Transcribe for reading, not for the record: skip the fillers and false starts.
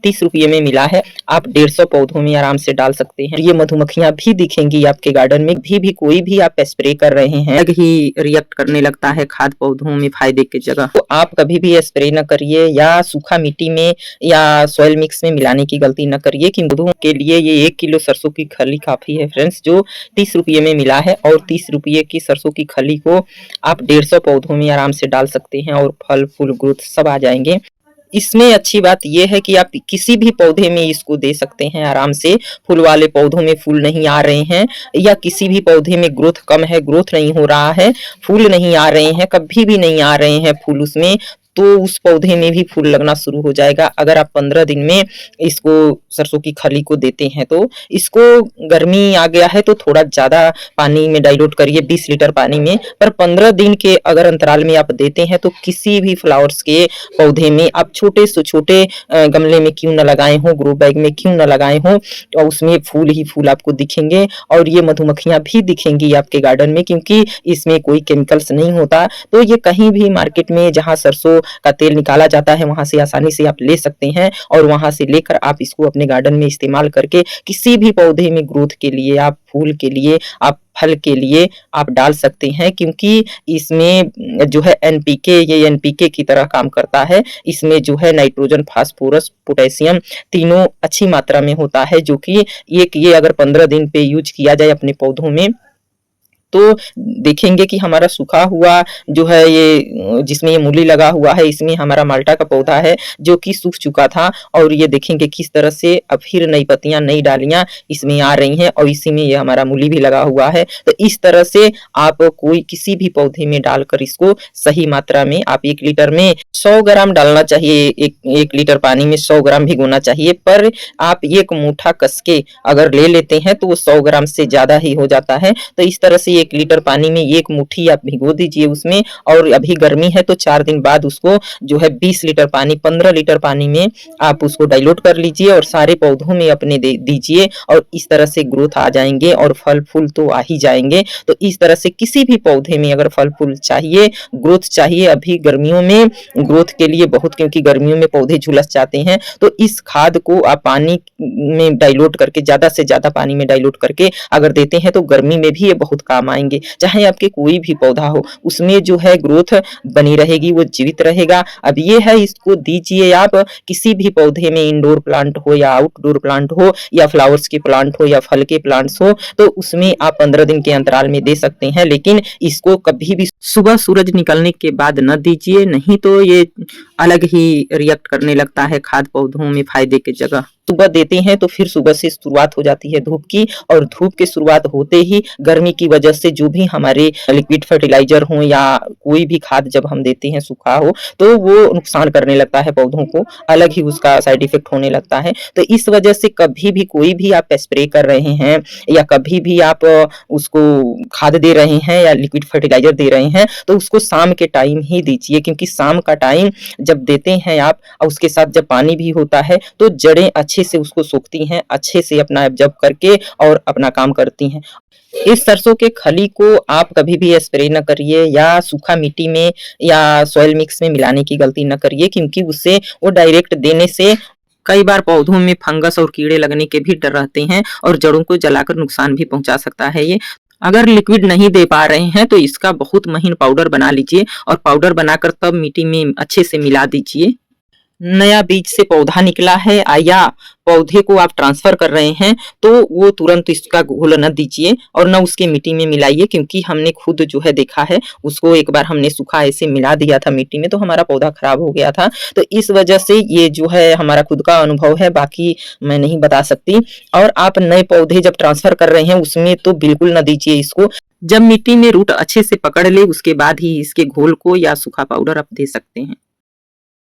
₹30 में मिला है। आप 150 पौधों में आराम से डाल सकते हैं। ये मधुमक्खियां भी दिखेंगी आपके गार्डन में। भी कोई भी आप स्प्रे कर रहे हैं अलग ही रिएक्ट करने लगता है खाद पौधों में फायदे की जगह। तो आप कभी भी स्प्रे न करिए या सूखा मिट्टी में या सॉइल मिक्स में मिलाने की गलती न करिए कि पौधों के लिए ये 1 किलो सरसों की खली काफी है फ्रेंड्स, जो ₹30 में मिला है। और ₹30 की सरसों की खली को आप 150 पौधों में आराम से डाल सकते हैं और फल फूल ग्रोथ सब आ जाएंगे। इसमें अच्छी बात यह है कि आप किसी भी पौधे में इसको दे सकते हैं आराम से। फूल वाले पौधों में फूल नहीं आ रहे हैं या किसी भी पौधे में ग्रोथ कम है, ग्रोथ नहीं हो रहा है, फूल नहीं आ रहे हैं, कभी भी नहीं आ रहे हैं फूल उसमें, तो उस पौधे में भी फूल लगना शुरू हो जाएगा। अगर आप 15 दिन में इसको सरसों की खली को देते हैं तो इसको गर्मी आ गया है तो थोड़ा ज़्यादा पानी में डाइल्यूट करिए 20 लीटर पानी में। पर 15 दिन के अगर अंतराल में आप देते हैं तो किसी भी फ्लावर्स के पौधे में आप छोटे से छोटे गमले में क्यों न लगाए हों, ग्रो बैग में क्यों न लगाए हों, और उसमें फूल ही फूल आपको दिखेंगे। और ये मधुमक्खियां भी दिखेंगी आपके गार्डन में, क्योंकि इसमें कोई केमिकल्स नहीं होता। तो ये कहीं भी मार्केट में जहाँ सरसों का तेल निकाला जाता है वहां से आसानी से आप ले सकते हैं और वहां से लेकर आप इसको अपने गार्डन में इस्तेमाल करके किसी भी पौधे में ग्रोथ के लिए, आप फूल के लिए, आप फल के लिए आप डाल सकते हैं। क्योंकि इसमें जो है एनपीके, ये एनपीके की तरह काम करता है। इसमें जो है नाइट्रोजन, फास्फोरस, पोटेशियम तीनों अच्छी मात्रा में होता है, जो कि ये अगर 15 दिन पे यूज किया जाए अपने पौधों में तो देखेंगे कि हमारा सूखा हुआ जो है ये जिसमें ये मूली लगा हुआ है, इसमें हमारा माल्टा का पौधा है जो कि सूख चुका था, और ये देखेंगे किस तरह से अब फिर नई पत्तियां, नई डालियां इसमें आ रही हैं और इसी में ये हमारा मूली भी लगा हुआ है। तो इस तरह से आप कोई किसी भी पौधे में डालकर इसको सही मात्रा में आप 1 लीटर में 100 ग्राम डालना चाहिए। एक लीटर पानी में 100 ग्राम भिगोना चाहिए। पर आप 1 मुट्ठा कस के अगर ले लेते हैं तो वो 100 ग्राम से ज्यादा ही हो जाता है। तो इस तरह से 1 लीटर पानी में 1 मुट्ठी आप भिगो दीजिए उसमें, और अभी गर्मी है तो 4 दिन बाद उसको जो है 20 लीटर पानी, 15 लीटर पानी में आप उसको डाइल्यूट कर लीजिए और सारे पौधों में अपने दे दीजिए, और इस तरह से ग्रोथ आ जाएंगे और फल फूल तो आ ही जाएंगे। तो इस तरह से किसी भी पौधे में अगर फल फूल चाहिए, ग्रोथ चाहिए, अभी गर्मियों में ग्रोथ के लिए बहुत, क्योंकि गर्मियों में पौधे झुलस जाते हैं, तो इस खाद को आप पानी में डाइल्यूट करके, ज्यादा से ज्यादा पानी में डाइल्यूट करके अगर देते हैं तो गर्मी में भी ये बहुत काम आएंगे। चाहे आपके कोई भी पौधा हो उसमें जो है ग्रोथ बनी रहेगी, वो जीवित रहेगा। अब ये है, इसको दीजिए आप किसी भी पौधे में, इंडोर प्लांट हो या आउटडोर प्लांट हो या फ्लावर्स के प्लांट हो या फल के प्लांट्स हो, तो उसमें आप 15 दिन के अंतराल में दे सकते हैं। लेकिन इसको कभी भी सुबह सूरज निकलने के बाद न दीजिए, नहीं तो ये अलग ही रिएक्ट करने लगता है खाद पौधों में फायदे की जगह। सुबह देते हैं तो फिर सुबह से शुरुआत हो जाती है धूप की, और धूप की शुरुआत होते ही गर्मी की वजह से जो भी हमारे लिक्विड फर्टिलाइजर हो या कोई भी खाद जब हम देते हैं सूखा हो तो वो नुकसान करने लगता है पौधों को, अलग ही उसका साइड इफेक्ट होने लगता है। तो इस वजह से कभी भी कोई भी आप स्प्रे कर रहे हैं या कभी भी आप उसको खाद दे रहे हैं या लिक्विड फर्टिलाइजर दे रहे हैं तो उसको शाम के टाइम ही दीजिए, क्योंकि शाम का टाइम जब देते हैं आप और उसके साथ जब पानी भी होता है तो जड़ें अच्छे से उसको सोखती हैं, अच्छे से अपना एब्जॉर्ब करके और अपना काम करती हैं। इस सरसों के खली को आप कभी भी स्प्रे न करिए या सूखा मिट्टी में या सॉइल मिक्स में मिलाने की गलती न करिए, क्योंकि उससे वो डायरेक्ट देने से कई बार पौधों में फंगस और कीड़े लगने के भी डर रहते हैं और जड़ों को जलाकर नुकसान भी पहुंचा सकता है ये। अगर लिक्विड नहीं दे पा रहे हैं तो इसका बहुत महीन पाउडर बना लीजिए और पाउडर बनाकर तब मिट्टी में अच्छे से मिला दीजिए। नया बीज से पौधा निकला है या पौधे को आप ट्रांसफर कर रहे हैं तो वो तुरंत इसका घोल न दीजिए और न उसके मिट्टी में मिलाइए, क्योंकि हमने खुद जो है देखा है, उसको एक बार हमने सूखा ऐसे मिला दिया था मिट्टी में तो हमारा पौधा खराब हो गया था। तो इस वजह से ये जो है हमारा खुद का अनुभव है, बाकी मैं नहीं बता सकती। और आप नए पौधे जब ट्रांसफर कर रहे हैं उसमें तो बिल्कुल न दीजिए इसको। जब मिट्टी में रूट अच्छे से पकड़ ले उसके बाद ही इसके घोल को या सूखा पाउडर आप दे सकते हैं।